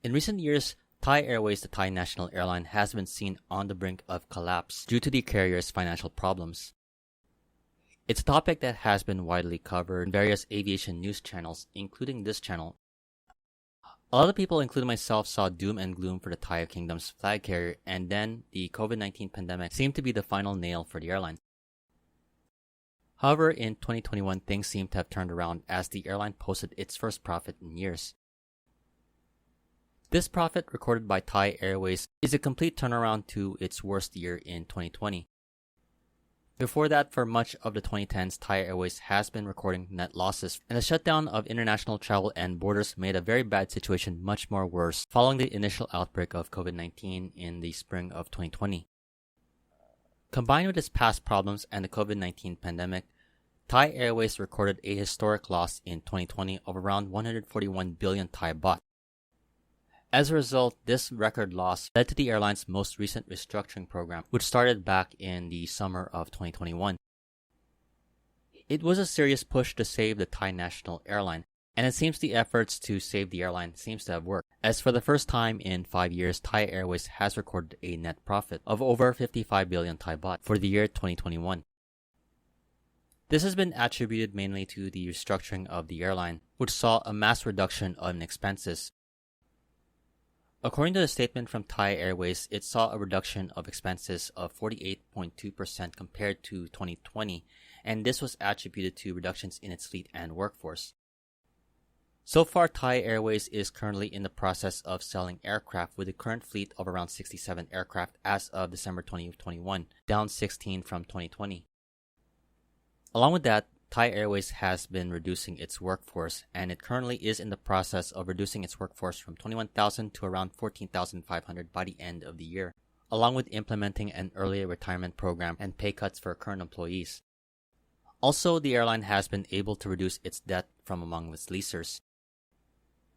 In recent years, Thai Airways, the Thai national airline, has been seen on the brink of collapse due to the carrier's financial problems. It's a topic that has been widely covered in various aviation news channels, including this channel. A lot of people, including myself, saw doom and gloom for the Thai Kingdom's flag carrier, and then the COVID-19 pandemic seemed to be the final nail for the airline. However, in 2021, things seem to have turned around as the airline posted its first profit in years. This profit, recorded by Thai Airways, is a complete turnaround to its worst year in 2020. Before that, for much of the 2010s, Thai Airways has been recording net losses, and the shutdown of international travel and borders made a very bad situation much more worse following the initial outbreak of COVID-19 in the spring of 2020. Combined with its past problems and the COVID-19 pandemic, Thai Airways recorded a historic loss in 2020 of around 141 billion Thai baht. As a result, this record loss led to the airline's most recent restructuring program, which started back in the summer of 2021. It was a serious push to save the Thai national airline, and it seems the efforts to save the airline seems to have worked, as for the first time in 5 years, Thai Airways has recorded a net profit of over 55 billion Thai baht for the year 2021. This has been attributed mainly to the restructuring of the airline, which saw a mass reduction in expenses. According to the statement from Thai Airways, it saw a reduction of expenses of 48.2% compared to 2020, and this was attributed to reductions in its fleet and workforce. So far, Thai Airways is currently in the process of selling aircraft with a current fleet of around 67 aircraft as of December 2021, down 16 from 2020. Along with that, Thai Airways has been reducing its workforce, and it currently is in the process of reducing its workforce from 21,000 to around 14,500 by the end of the year, along with implementing an early retirement program and pay cuts for current employees. Also, the airline has been able to reduce its debt from among its leasers.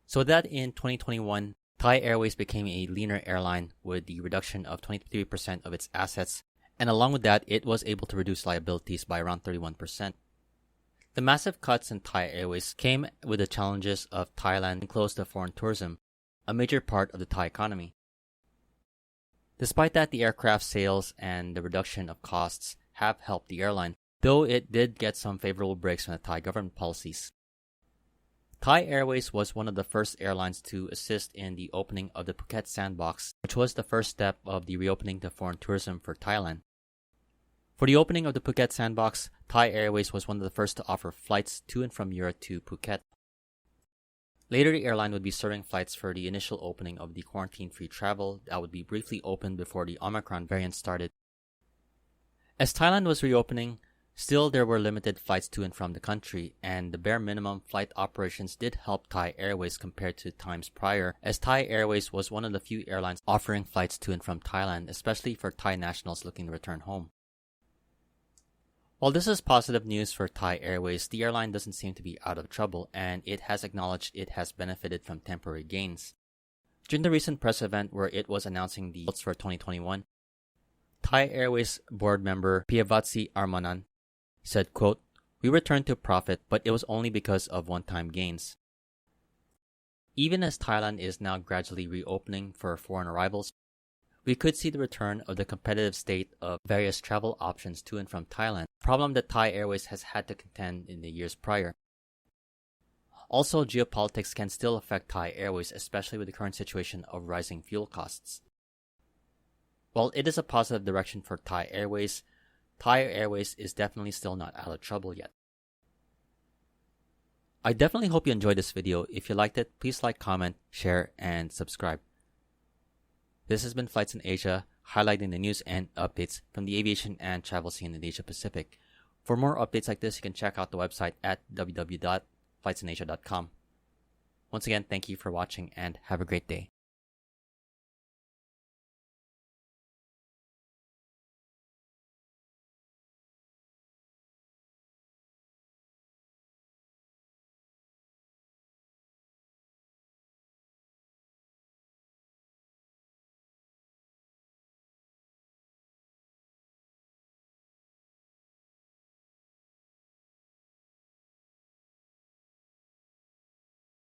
So that in 2021, Thai Airways became a leaner airline with the reduction of 23% of its assets, and along with that, it was able to reduce liabilities by around 31%. The massive cuts in Thai Airways came with the challenges of Thailand being closed to foreign tourism, a major part of the Thai economy. Despite that, the aircraft sales and the reduction of costs have helped the airline, though it did get some favorable breaks from the Thai government policies. Thai Airways was one of the first airlines to assist in the opening of the Phuket sandbox, which was the first step of the reopening to foreign tourism for Thailand. For the opening of the Phuket sandbox, Thai Airways was one of the first to offer flights to and from Europe to Phuket. Later, the airline would be serving flights for the initial opening of the quarantine-free travel that would be briefly opened before the Omicron variant started. As Thailand was reopening, still there were limited flights to and from the country, and the bare minimum flight operations did help Thai Airways compared to times prior, as Thai Airways was one of the few airlines offering flights to and from Thailand, especially for Thai nationals looking to return home. While this is positive news for Thai Airways, the airline doesn't seem to be out of trouble, and it has acknowledged it has benefited from temporary gains. During the recent press event where it was announcing the results for 2021, Thai Airways board member Piyavatsi Armanan said, quote, "We returned to profit, but it was only because of one-time gains." Even as Thailand is now gradually reopening for foreign arrivals, we could see the return of the competitive state of various travel options to and from Thailand, a problem that Thai Airways has had to contend in the years prior. Also, geopolitics can still affect Thai Airways, especially with the current situation of rising fuel costs. While it is a positive direction for Thai Airways is definitely still not out of trouble yet. I definitely hope you enjoyed this video. If you liked it, please like, comment, share, and subscribe. This has been Flights in Asia, highlighting the news and updates from the aviation and travel scene in the Asia Pacific. For more updates like this, you can check out the website at www.flightsinasia.com. Once again, thank you for watching and have a great day.